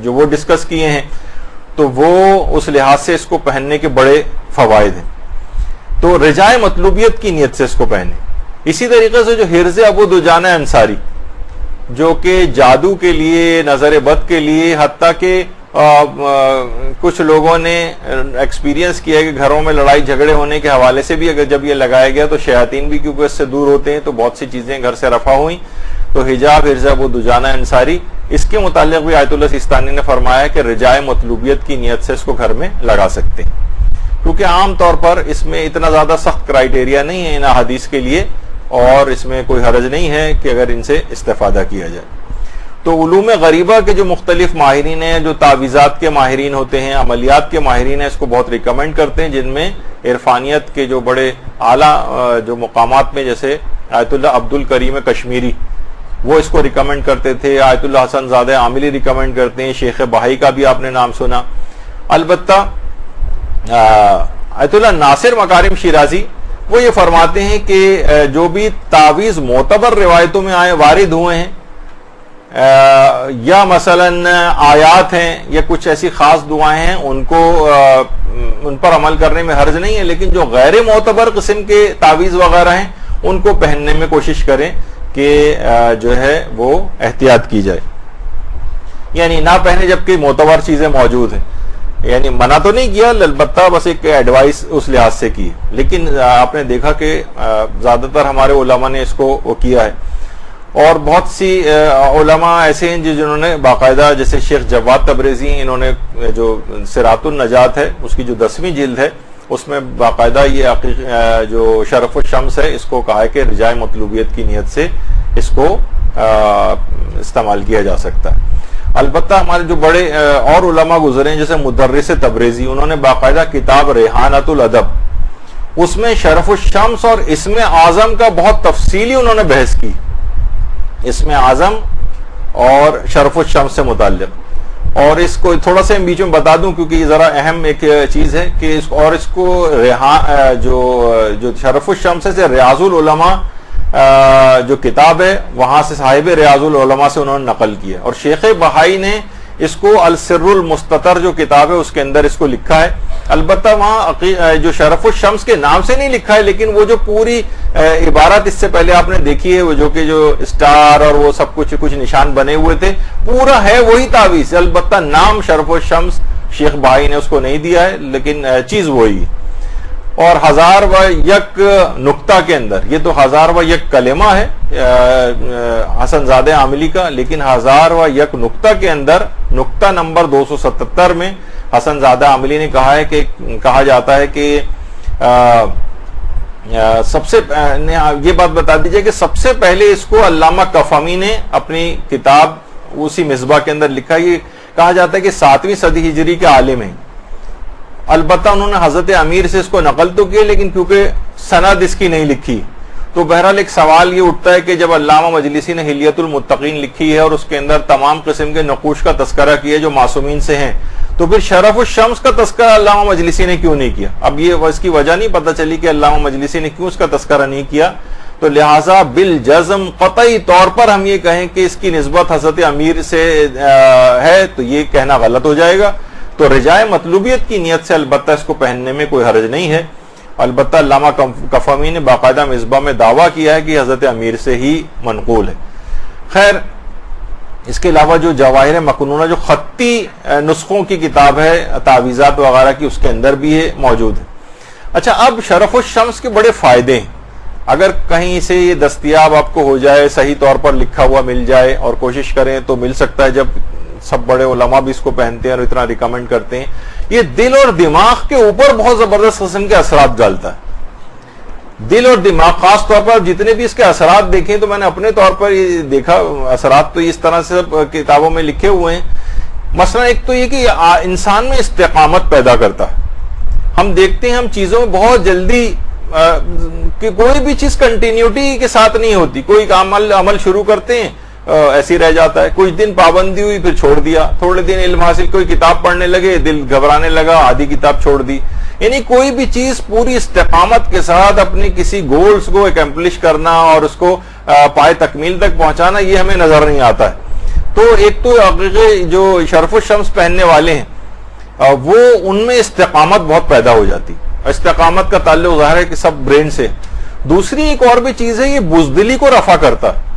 جو وہ ڈسکس کیے ہیں، تو وہ اس لحاظ سے اس کو پہننے کے بڑے فوائد ہیں. تو رجائے مطلوبیت کی نیت سے اس کو پہنے. اسی طریقے سے جو حرز ابو دجانہ انصاری، جو کہ جادو کے لیے، نظر بد کے لیے، حتیٰ کہ کچھ لوگوں نے ایکسپیرینس کیا ہے کہ گھروں میں لڑائی جھگڑے ہونے کے حوالے سے بھی اگر جب یہ لگایا گیا تو شیاطین بھی کیونکہ اس سے دور ہوتے ہیں، تو بہت سی چیزیں گھر سے رفع ہوئیں. تو حجاب حرز ابو دجانہ انصاری، اس کے متعلق بھی آیت اللہ سیستانی نے فرمایا کہ رجائے مطلوبیت کی نیت سے اس کو گھر میں لگا سکتے ہیں، کیونکہ عام طور پر اس میں اتنا زیادہ سخت کرائیٹیریا نہیں ہے ان احادیث کے لیے، اور اس میں کوئی حرج نہیں ہے کہ اگر ان سے استفادہ کیا جائے. تو علوم غریبہ کے جو مختلف ماہرین ہیں، جو تعویذات کے ماہرین ہوتے ہیں، عملیات کے ماہرین ہیں، اس کو بہت ریکمینڈ کرتے ہیں، جن میں عرفانیت کے جو بڑے اعلیٰ جو مقامات میں، جیسے آیت اللہ عبد الکریم کشمیری، وہ اس کو ریکمینڈ کرتے تھے. آیت اللہ حسن زادہ عاملی ریکمینڈ کرتے ہیں. شیخ بہائی کا بھی آپ نے نام سنا. البتہ آیت اللہ ناصر مکارم شیرازی وہ یہ فرماتے ہیں کہ جو بھی تعویذ معتبر روایتوں میں آئے، وارد ہوئے ہیں، یا مثلاً آیات ہیں یا کچھ ایسی خاص دعائیں ہیں ان پر عمل کرنے میں حرج نہیں ہے، لیکن جو غیر معتبر قسم کے تعویذ وغیرہ ہیں ان کو پہننے میں کوشش کریں کہ جو ہے وہ احتیاط کی جائے، یعنی نہ پہنے جبکہ معتبر چیزیں موجود ہیں. یعنی منع تو نہیں کیا، البتہ بس ایک ایڈوائس اس لحاظ سے کی، لیکن آپ نے دیکھا کہ زیادہ تر ہمارے علماء نے اس کو وہ کیا ہے. اور بہت سی علماء ایسے ہیں جنہوں نے باقاعدہ، جیسے شیخ جواد تبریزی، انہوں نے جو صراط النجات ہے اس کی جو 10ویں جلد ہے اس میں باقاعدہ یہ جو شرف الشمس ہے اس کو کہا ہے کہ رجاء مطلوبیت کی نیت سے اس کو استعمال کیا جا سکتا ہے. البتہ ہمارے جو بڑے اور علماء گزرے ہیں جیسے مدرس تبریزی، انہوں نے باقاعدہ کتاب ریحانۃ الادب اس میں شرف الشمس اور اسم اعظم کا بہت تفصیلی انہوں نے بحث کی، اسم اعظم اور شرف الشمس سے متعلق. اور اس کو تھوڑا سا بیچ میں بتا دوں کیونکہ یہ ذرا اہم ایک چیز ہے کہ اس کو جو شرف الشمس سے ریاض العلماء جو کتاب ہے وہاں سے صاحب ریاض العلماء سے انہوں نے نقل کیا، اور شیخ بہائی نے اس کو السر المستتر جو کتاب ہے اس کے اندر اس کو لکھا ہے. البتہ وہاں جو شرف الشمس کے نام سے نہیں لکھا ہے، لیکن وہ جو پوری عبارت اس سے پہلے آپ نے دیکھی ہے، وہ جو کہ جو اسٹار اور وہ سب کچھ نشان بنے ہوئے تھے، پورا ہے وہی تعویذ. البتہ نام شرف الشمس شیخ بہائی نے اس کو نہیں دیا ہے، لیکن چیز وہی. اور 1001 نقطہ کے اندر، یہ تو 1001 کلمہ ہے حسن زادہ عاملی کا، لیکن 1001 نقطہ کے اندر نقطہ نمبر 277 میں حسن زادہ عاملی نے کہا ہے کہ کہا جاتا ہے کہ سب سے یہ بات بتا دیجئے کہ سب سے پہلے اس کو علامہ کفمی نے اپنی کتاب اسی مصباح کے اندر لکھا. یہ کہا جاتا ہے کہ 7ویں صدی ہجری کے عالم ہیں. البتہ انہوں نے حضرت امیر سے اس کو نقل تو کیا، لیکن کیونکہ سند اس کی نہیں لکھی تو بہرحال ایک سوال یہ اٹھتا ہے کہ جب علامہ مجلسی نے حلیۃ المتقین لکھی ہے اور اس کے اندر تمام قسم کے نقوش کا تذکرہ کیا جو معصومین سے ہیں، تو پھر شرف الشمس کا تذکرہ علامہ مجلسی نے کیوں نہیں کیا؟ اب یہ اس کی وجہ نہیں پتہ چلی کہ علامہ مجلسی نے کیوں اس کا تذکرہ نہیں کیا. تو لہٰذا بالجزم قطعی طور پر ہم یہ کہیں کہ اس کی نسبت حضرت امیر سے ہے تو یہ کہنا غلط ہو جائے گا. تو رجائے مطلوبیت کی نیت سے البتہ اس کو پہننے میں کوئی حرج نہیں ہے. البتہ علامہ کفمی نے باقاعدہ مصباح میں دعویٰ کیا ہے کہ حضرت امیر سے ہی منقول ہے. خیر، اس کے علاوہ جو جواہر مکنونہ جو خطی نسخوں کی کتاب ہے تعویذات وغیرہ کی، اس کے اندر بھی ہے موجود ہے. اچھا، اب شرف الشمس کے بڑے فائدے ہیں. اگر کہیں سے یہ دستیاب آپ کو ہو جائے، صحیح طور پر لکھا ہوا مل جائے اور کوشش کریں تو مل سکتا ہے. جب سب بڑے علماء بھی اس کو پہنتے ہیں اور اتنا ریکمنڈ کرتے ہیں، یہ دل اور دماغ کے اوپر بہت زبردست قسم کے اثرات ڈالتا ہے. دل اور دماغ خاص طور پر جتنے بھی اس کے اثرات دیکھیں تو میں نے اپنے طور پر یہ دیکھا، اثرات تو اس طرح سے کتابوں میں لکھے ہوئے ہیں. مثلا ایک تو یہ کہ انسان میں استقامت پیدا کرتا ہے. ہم دیکھتے ہیں ہم چیزوں میں بہت جلدی کہ کوئی بھی چیز کنٹینیوٹی کے ساتھ نہیں ہوتی. کوئی عمل شروع کرتے ہیں ایسی رہ جاتا ہے، کچھ دن پابندی ہوئی پھر چھوڑ دیا، تھوڑے دن علم حاصل، کوئی کتاب پڑھنے لگے دل گھبرانے لگا، آدھی کتاب چھوڑ دی. یعنی کوئی بھی چیز پوری استقامت کے ساتھ اپنی کسی گولز کو اکمپلش کرنا اور اس کو پائے تکمیل تک پہنچانا، یہ ہمیں نظر نہیں آتا ہے. تو ایک تو حقیقی جو شرف الشمس پہننے والے ہیں وہ ان میں استقامت بہت پیدا ہو جاتی. استقامت کا تعلق ظاہر ہے کہ سب برین سے. دوسری ایک اور بھی چیز ہے، یہ بزدلی کو رفع کرتا ہے.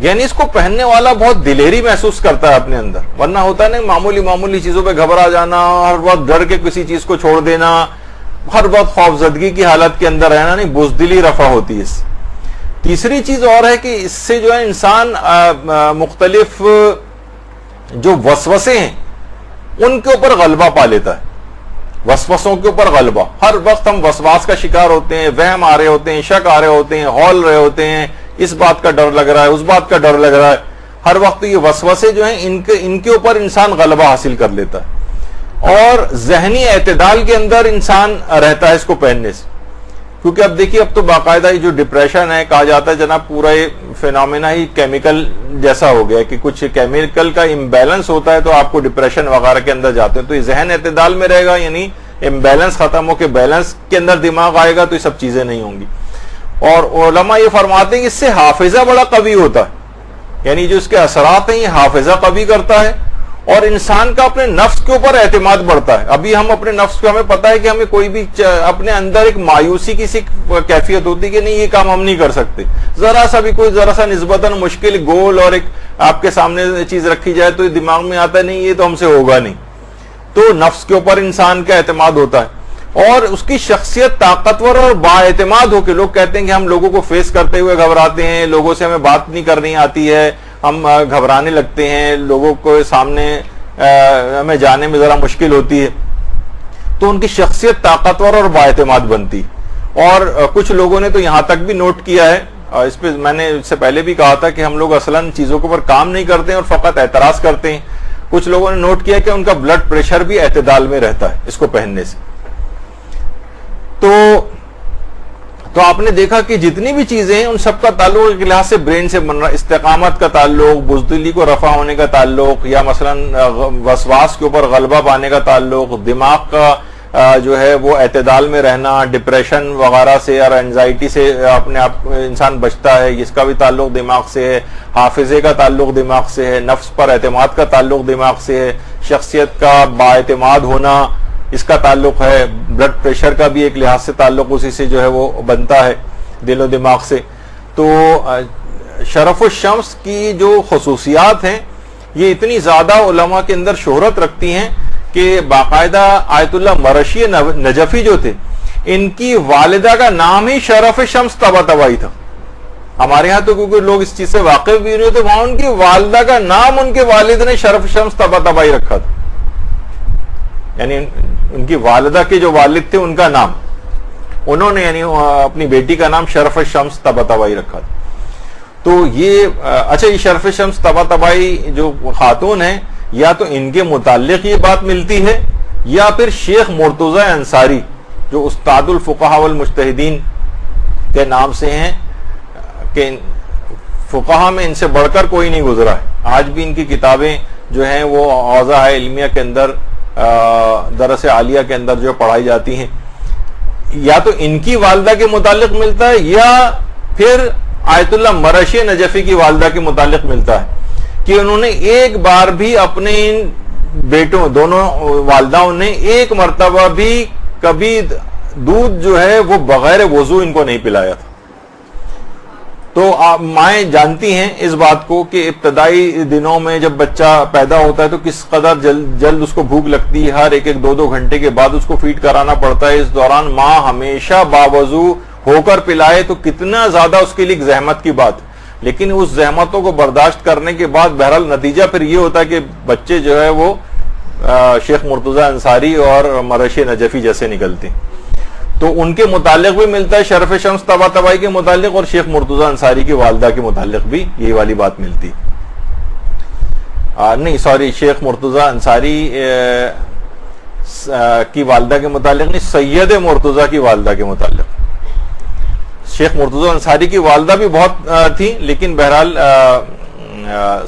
یعنی اس کو پہننے والا بہت دلیری محسوس کرتا ہے اپنے اندر. ورنہ ہوتا ہے نا معمولی چیزوں پہ گھبرا جانا، ہر وقت ڈر کے کسی چیز کو چھوڑ دینا، ہر وقت خوفزدگی کی حالت کے اندر رہنا. نہیں، بزدلی رفع ہوتی ہے اس. تیسری چیز اور ہے کہ اس سے جو ہے انسان مختلف جو وسوسے ہیں ان کے اوپر غلبہ پا لیتا ہے. وسوسوں کے اوپر غلبہ، ہر وقت ہم وسواس کا شکار ہوتے ہیں، وہم آ رہے ہوتے ہیں، شک آ رہے ہوتے ہیں، ہول رہے ہوتے ہیں، اس بات کا ڈر لگ رہا ہے، اس بات کا ڈر لگ رہا ہے. ہر وقت یہ وسوسے جو ہیں ان کے اوپر انسان غلبہ حاصل کر لیتا ہے اور ذہنی اعتدال کے اندر انسان رہتا ہے اس کو پہننے سے. کیونکہ اب دیکھیے، اب تو باقاعدہ یہ جو ڈپریشن ہے، کہا جاتا ہے جناب پورا یہ فینومینا ہی کیمیکل جیسا ہو گیا کہ کچھ کیمیکل کا امبیلنس ہوتا ہے تو آپ کو ڈپریشن وغیرہ کے اندر جاتے ہیں. تو یہ ذہن اعتدال میں رہے گا، یعنی امبیلنس ختم ہو کے بیلنس کے اندر دماغ آئے گا تو یہ سب چیزیں نہیں ہوں گی. اور علماء یہ فرماتے ہیں کہ اس سے حافظہ بڑا قوی ہوتا ہے. یعنی جو اس کے اثرات ہیں یہ حافظہ قوی کرتا ہے اور انسان کا اپنے نفس کے اوپر اعتماد بڑھتا ہے. ابھی ہم اپنے نفس کو ہمیں پتا ہے کہ ہمیں کوئی بھی اپنے اندر ایک مایوسی کی سی کیفیت ہوتی کہ نہیں یہ کام ہم نہیں کر سکتے. ذرا سا نسبتاً مشکل گول اور ایک آپ کے سامنے چیز رکھی جائے تو دماغ میں آتا ہے نہیں یہ تو ہم سے ہوگا نہیں. تو نفس کے اوپر انسان کا اعتماد ہوتا ہے اور اس کی شخصیت طاقتور اور با اعتماد ہو کے لوگ کہتے ہیں کہ ہم لوگوں کو فیس کرتے ہوئے گھبراتے ہیں, لوگوں سے ہمیں بات نہیں کرنی آتی ہے, ہم گھبرانے لگتے ہیں, لوگوں کو سامنے ہمیں جانے میں ذرا مشکل ہوتی ہے. تو ان کی شخصیت طاقتور اور با اعتماد بنتی. اور کچھ لوگوں نے تو یہاں تک بھی نوٹ کیا ہے, اس پہ میں نے اس سے پہلے بھی کہا تھا کہ ہم لوگ اصلاً چیزوں کے اوپر کام نہیں کرتے ہیں اور فقط اعتراض کرتے ہیں. کچھ لوگوں نے نوٹ کیا کہ ان کا بلڈ پریشر بھی اعتدال میں رہتا ہے اس کو پہننے سے. تو آپ نے دیکھا کہ جتنی بھی چیزیں ہیں ان سب کا تعلق ایک لحاظ سے برین سے بن رہا ہے. استقامت کا تعلق, بزدلی کو رفع ہونے کا تعلق, یا مثلا وسواس کے اوپر غلبہ پانے کا تعلق, دماغ کا جو ہے وہ اعتدال میں رہنا, ڈپریشن وغیرہ سے اور انزائٹی سے اپنے آپ انسان بچتا ہے, اس کا بھی تعلق دماغ سے ہے. حافظے کا تعلق دماغ سے ہے. نفس پر اعتماد کا تعلق دماغ سے ہے. شخصیت کا با اعتماد ہونا اس کا تعلق ہے. بلڈ پریشر کا بھی ایک لحاظ سے تعلق اسی سے جو ہے وہ بنتا ہے, دل و دماغ سے. تو شرف الشمس کی جو خصوصیات ہیں یہ اتنی زیادہ علماء کے اندر شہرت رکھتی ہیں کہ باقاعدہ آیت اللہ مرشی نجفی جو تھے ان کی والدہ کا نام ہی شرف شمس طباطبائی تھا. ہمارے ہاں تو کیونکہ لوگ اس چیز سے واقف بھی نہیں ہوتے, وہاں ان کی والدہ کا نام ان کے والد نے شرف شمس طباطبائی رکھا تھا. یعنی ان کی والدہ کے جو والد تھے ان کا نام انہوں نے یعنی اپنی بیٹی کا نام شرف شمس طباطبائی رکھا تھا. تو یہ اچھا, یہ شرف شمس طباطبائی جو خاتون ہیں یا تو ان کے متعلق یہ بات ملتی ہے یا پھر شیخ مرتضی انصاری جو استاد الفقہاء والمجتہدین کے نام سے ہیں کہ فقہاء میں ان سے بڑھ کر کوئی نہیں گزرا ہے. آج بھی ان کی کتابیں جو ہیں وہ اوضاع علمیہ کے اندر, درس عالیہ کے اندر جو پڑھائی جاتی ہیں. یا تو ان کی والدہ کے متعلق ملتا ہے یا پھر آیت اللہ مرشی نجفی کی والدہ کے متعلق ملتا ہے کہ انہوں نے ایک بار بھی اپنے ان بیٹوں دونوں والداؤں نے ایک مرتبہ بھی کبھی دودھ جو ہے وہ بغیر وضو ان کو نہیں پلایا تھا. تو مائیں جانتی ہیں اس بات کو کہ ابتدائی دنوں میں جب بچہ پیدا ہوتا ہے تو کس قدر جلد اس کو بھوک لگتی ہے, ہر ایک 2 گھنٹے کے بعد اس کو فیڈ کرانا پڑتا ہے. اس دوران ماں ہمیشہ باوضو ہو کر پلائے تو کتنا زیادہ اس کے لیے زحمت کی بات. لیکن اس زحمتوں کو برداشت کرنے کے بعد بہرحال نتیجہ پھر یہ ہوتا ہے کہ بچے جو ہے وہ شیخ مرتضی انصاری اور مرشی نجفی جیسے نکلتے ہیں. تو ان کے متعلق بھی ملتا ہے شرف شمس طباطبائی کے متعلق, اور شیخ مرتضی انصاری کی والدہ کے متعلق بھی یہی والی بات ملتی. نہیں سوری, شیخ مرتضی انصاری کی والدہ کے متعلق نہیں, سید مرتضی کی والدہ کے متعلق. شیخ مرتضی انصاری کی والدہ بھی بہت تھی لیکن بہرحال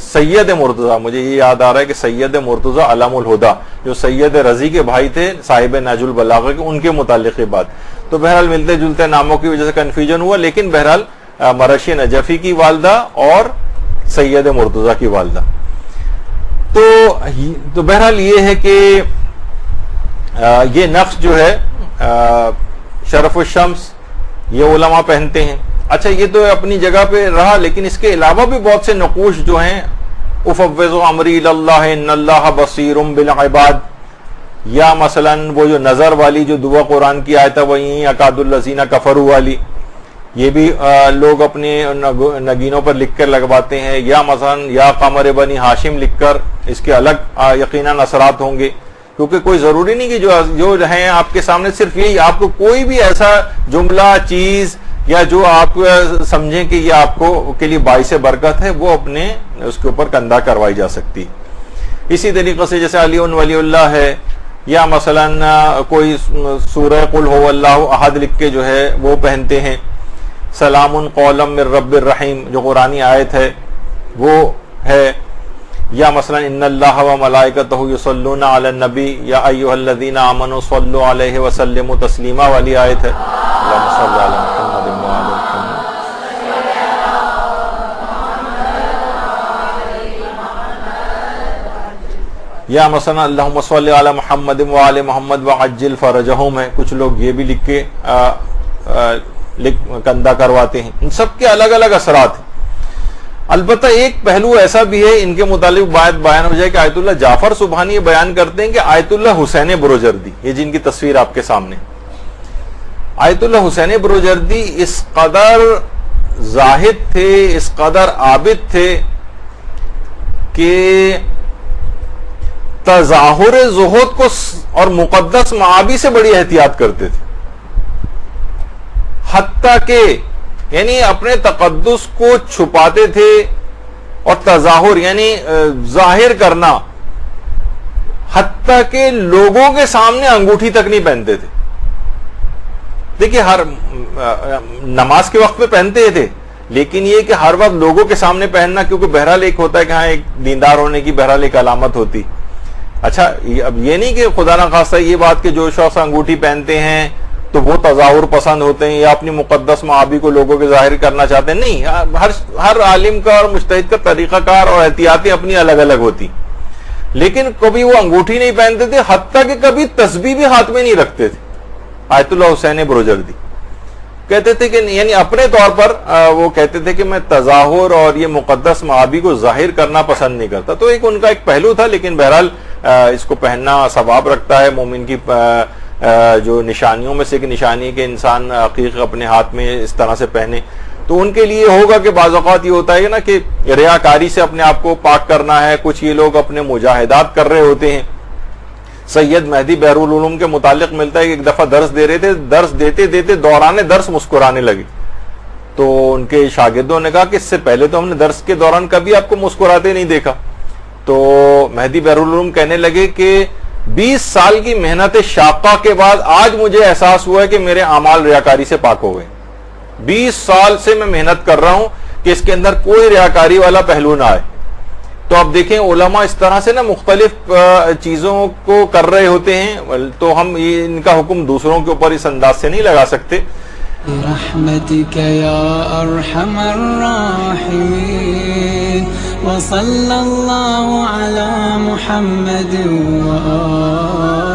سید مرتضی, مجھے یہ یاد آ رہا ہے کہ سید مرتضی علام الہدا جو سید رضی کے بھائی تھے صاحب نہج البلاغہ کے, ان کے متعلق بات. تو بہرحال ملتے جلتے ناموں کی وجہ سے کنفیوژن ہوا, لیکن بہرحال مرشی نجفی کی والدہ اور سید مرتضی کی والدہ. تو بہرحال یہ ہے کہ یہ نقش جو ہے شرف الشمس یہ علماء پہنتے ہیں. اچھا, یہ تو اپنی جگہ پہ رہا, لیکن اس کے علاوہ بھی بہت سے نقوش جو ہیں, افوض امری اللہ ان اللہ بصیر بالعباد, یا مثلا وہ جو نظر والی جو دعا قرآن کی آیت ہے وہیں اکاد الذین کفروا والی, یہ بھی لوگ اپنے نگینوں پر لکھ کر لگواتے ہیں. یا مثلا یا قمر بنی ہاشم لکھ کر, اس کے الگ یقیناً اثرات ہوں گے, کیونکہ کوئی ضروری نہیں کہ جو ہیں آپ کے سامنے صرف یہی, آپ کو کوئی بھی ایسا جملہ چیز یا جو آپ سمجھیں کہ یہ آپ کو کے لیے باعث برکت ہے وہ اپنے اس کے اوپر کندہ کروائی جا سکتی. اسی طریقے سے جیسے علی ولی اللہ ہے, یا مثلا کوئی سورہ قل هو اللہ احد لکھ کے جو ہے وہ پہنتے ہیں. سلام قولا من رب الرحیم جو قرآنی آیت ہے وہ ہے. یا مثلا ان اللہ و ملائکتہ یصلون علی النبی یا ایھا الذین آمنوا صلوا علیہ وسلموا تسلیما والی آیت ہے. اللہم صل علی محمد وعلی محمد. یا مثلا اللہم صلی علی محمد و آل محمد وعجل فرجہم ہے، کچھ لوگ یہ بھی لکھ کے کندھا کرواتے ہیں. ان سب کے الگ الگ اثرات ہیں. البتہ ایک پہلو ایسا بھی ہے ان کے متعلق بات بیان ہو جائے کہ آیت اللہ جعفر سبحانی یہ بیان کرتے ہیں کہ آیت اللہ حسین بروجردی، یہ جن کی تصویر آپ کے سامنے، آیت اللہ حسین بروجردی اس قدر زاہد تھے، اس قدر عابد تھے کہ تظاہر زہد کو اور مقدس معابی سے بڑی احتیاط کرتے تھے. حتیٰ کہ یعنی اپنے تقدس کو چھپاتے تھے اور تظاہر یعنی ظاہر کرنا، حتیٰ کہ لوگوں کے سامنے انگوٹھی تک نہیں پہنتے تھے. دیکھیے ہر نماز کے وقت پہ پہنتے تھے، لیکن یہ کہ ہر وقت لوگوں کے سامنے پہننا، کیونکہ بہرحال ایک ہوتا ہے کہ ہاں ایک دیندار ہونے کی بہرحال ایک علامت ہوتی. اچھا اب یہ نہیں کہ خدا نہ خواستہ یہ بات کہ جو شخص انگوٹھی پہنتے ہیں تو وہ تظاہر پسند ہوتے ہیں یا اپنی مقدس معابی کو لوگوں کے ظاہر کرنا چاہتے ہیں. نہیں، ہر عالم کا اور مجتہد کا طریقہ کار اور احتیاطیں اپنی الگ الگ ہوتی. لیکن کبھی وہ انگوٹھی نہیں پہنتے تھے، حتیٰ کہ کبھی تسبیح بھی ہاتھ میں نہیں رکھتے تھے. آیت اللہ حسین بروجردی کہتے تھے کہ یعنی اپنے طور پر وہ کہتے تھے کہ میں تظاہر اور یہ مقدس معابی کو ظاہر کرنا پسند نہیں کرتا. تو ایک ان کا ایک پہلو تھا، لیکن بہرحال اس کو پہننا ثواب رکھتا ہے. مومن کی جو نشانیوں میں سے ایک نشانی کہ انسان عقیق اپنے ہاتھ میں اس طرح سے پہنے، تو ان کے لیے ہوگا کہ بعض اوقات یہ ہوتا ہے نا کہ ریاکاری سے اپنے آپ کو پاک کرنا ہے. کچھ یہ لوگ اپنے مجاہدات کر رہے ہوتے ہیں. سید مہدی بحرالعلوم کے متعلق ملتا ہے کہ ایک دفعہ درس دے رہے تھے، درس دیتے دیتے دوران درس مسکرانے لگے. تو ان کے شاگردوں نے کہا کہ اس سے پہلے تو ہم نے درس کے دوران کبھی آپ کو مسکراتے نہیں دیکھا. تو مہدی بحرالعلوم کہنے لگے کہ 20 سال کی محنت شاقہ کے بعد آج مجھے احساس ہوا ہے کہ میرے اعمال ریاکاری سے پاک ہو گئے. 20 سال سے میں محنت کر رہا ہوں کہ اس کے اندر کوئی ریاکاری والا پہلو نہ آئے. تو اب دیکھیں علماء اس طرح سے نا مختلف چیزوں کو کر رہے ہوتے ہیں، تو ہم ان کا حکم دوسروں کے اوپر اس انداز سے نہیں لگا سکتے. برحمتك يا ارحم الراحمين وصلى الله على محمد وآله